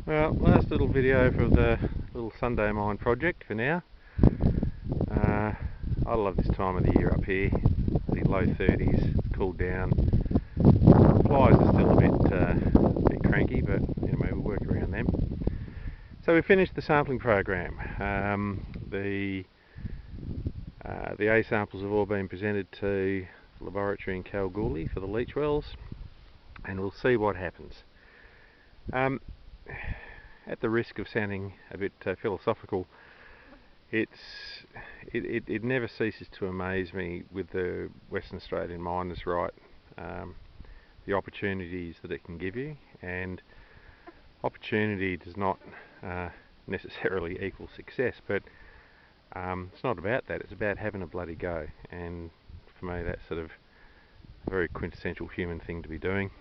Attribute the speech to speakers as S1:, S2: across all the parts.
S1: Well, last little video for the little Sunday mine project for now. I love this time of the year up here. The low 30s, cooled down. Flies are still a bit cranky, but anyway, we'll work around them. So we finished the sampling program. The A samples have all been presented to the laboratory in Kalgoorlie for the leach wells, and we'll see what happens. At the risk of sounding a bit philosophical, it never ceases to amaze me with the Western Australian miners' right, the opportunities that it can give you, and opportunity does not necessarily equal success, but it's not about that, it's about having a bloody go, and for me that's sort of a very quintessential human thing to be doing,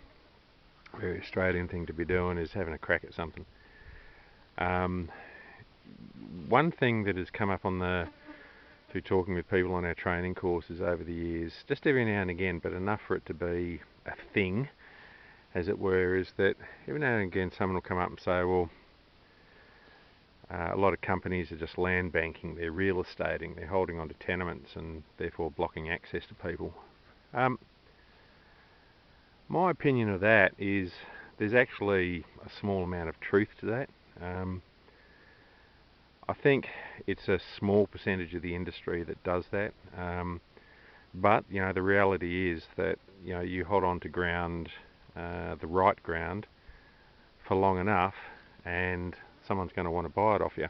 S1: a very Australian thing to be doing, is having a crack at something. One thing that has come up through talking with people on our training courses over the years, just every now and again, but enough for it to be a thing, as it were, is that every now and again someone will come up and say, well, a lot of companies are just land banking, they're real estating, they're holding on to tenements and therefore blocking access to people. My opinion of that is there's actually a small amount of truth to that. I think it's a small percentage of the industry that does that, but the reality is that you hold on to ground, the right ground, for long enough, and someone's going to want to buy it off you,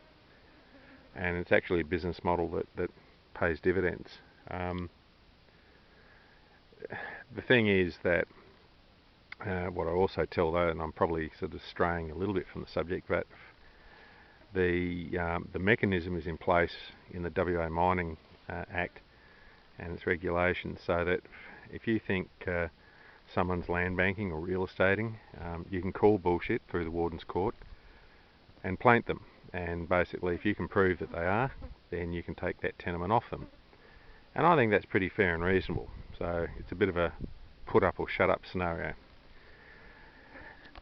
S1: and it's actually a business model that pays dividends. The thing is that what I also tell, though, and I'm probably sort of straying a little bit from the subject, but the mechanism is in place in the WA Mining Act and its regulations, so that if you think someone's land banking or real estating, you can call bullshit through the Warden's Court and plaint them, and basically if you can prove that they are, then you can take that tenement off them, and I think that's pretty fair and reasonable. So it's a bit of a put up or shut up scenario.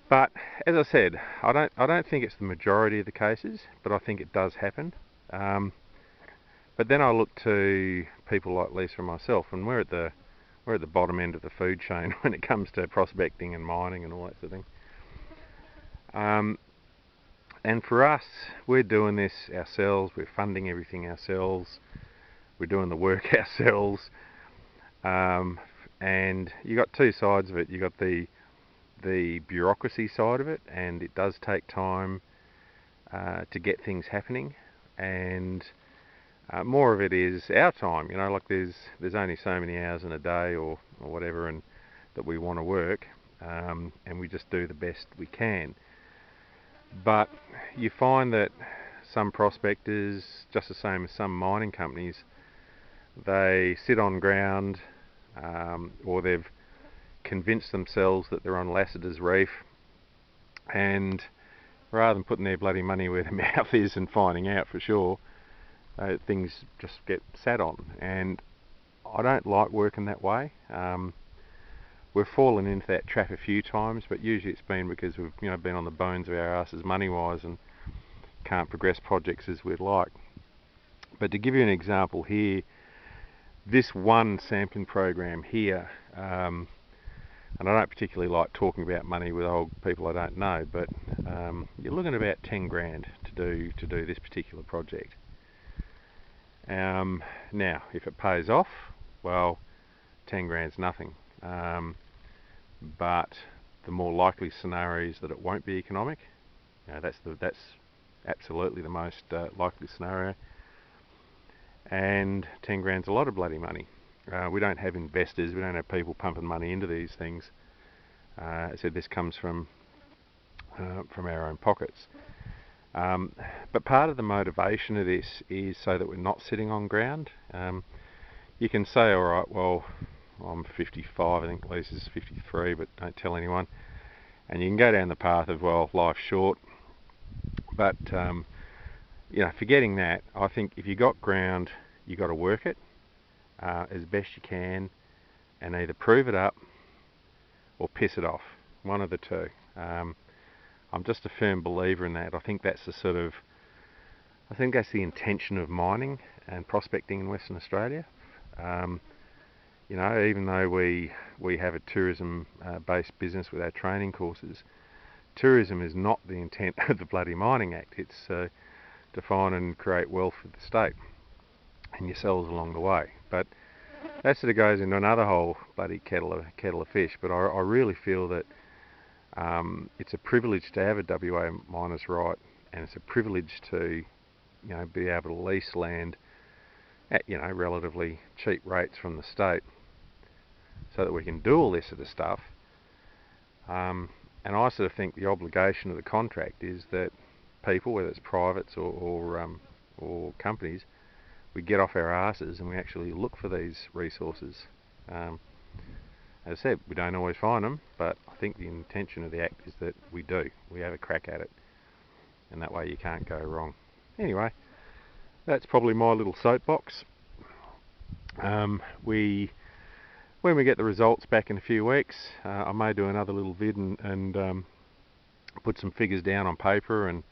S1: But as I said, I don't think it's the majority of the cases, but I think it does happen. But then I look to people like Lisa and myself, and we're at the bottom end of the food chain when it comes to prospecting and mining and all that sort of thing. And for us, we're doing this ourselves. We're funding everything ourselves. We're doing the work ourselves. And you got two sides of it. You got the bureaucracy side of it, and it does take time to get things happening, and more of it is our time. Like there's only so many hours in a day or whatever, and that we want to work, and we just do the best we can. But you find that some prospectors, just the same as some mining companies, they sit on ground, or they've convince themselves that they're on Lassiter's Reef, and rather than putting their bloody money where their mouth is and finding out for sure, things just get sat on, and I don't like working that way. We've fallen into that trap a few times, but usually it's been because we've been on the bones of our asses money wise and can't progress projects as we'd like. But to give you an example here, this one sampling program here, and I don't particularly like talking about money with old people I don't know, but you're looking at about 10 grand to do this particular project. Now, if it pays off, well, 10 grand's nothing. But the more likely scenario is that it won't be economic. That's absolutely the most likely scenario. And 10 grand's a lot of bloody money. We don't have investors, we don't have people pumping money into these things. I said this comes from our own pockets. But part of the motivation of this is so that we're not sitting on ground. You can say, alright, well, I'm 55, I think Lisa's 53, but don't tell anyone. And you can go down the path of, well, life's short. But, forgetting that, I think if you got ground, you got to work it as best you can, and either prove it up or piss it off, one of the two. I'm just a firm believer in that. I think that's the intention of mining and prospecting in Western Australia. Um, Even though we have a tourism-based business with our training courses, tourism is not the intent of the bloody Mining Act. It's to find and create wealth for the state and yourselves along the way. But that sort of goes into another whole bloody kettle of fish. But I really feel that it's a privilege to have a WA miner's right, and it's a privilege to be able to lease land at relatively cheap rates from the state, so that we can do all this sort of stuff. And I sort of think the obligation of the contract is that people, whether it's privates or companies, we get off our asses and we actually look for these resources. As I said, we don't always find them, but I think the intention of the Act is that we do. We have a crack at it, and that way you can't go wrong. Anyway, that's probably my little soapbox. When we get the results back in a few weeks, I may do another little vid and put some figures down on paper, and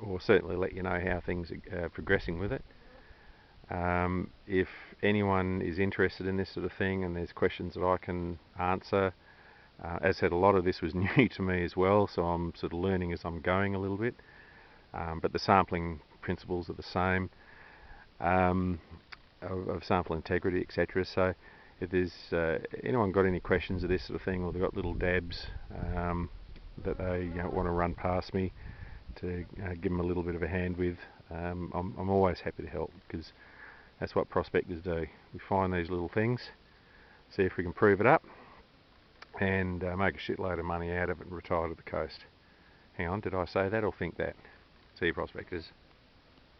S1: or certainly let you know how things are progressing with it. If anyone is interested in this sort of thing and there's questions that I can answer, as I said, a lot of this was new to me as well, so I'm sort of learning as I'm going a little bit, but the sampling principles are the same, of sample integrity, etc. So if there's anyone got any questions of this sort of thing, or they've got little dabs that they want to run past me to give them a little bit of a hand with, I'm always happy to help, because that's what prospectors do. We find these little things, see if we can prove it up, and make a shitload of money out of it and retire to the coast. Hang on, did I say that or think that? See you, prospectors.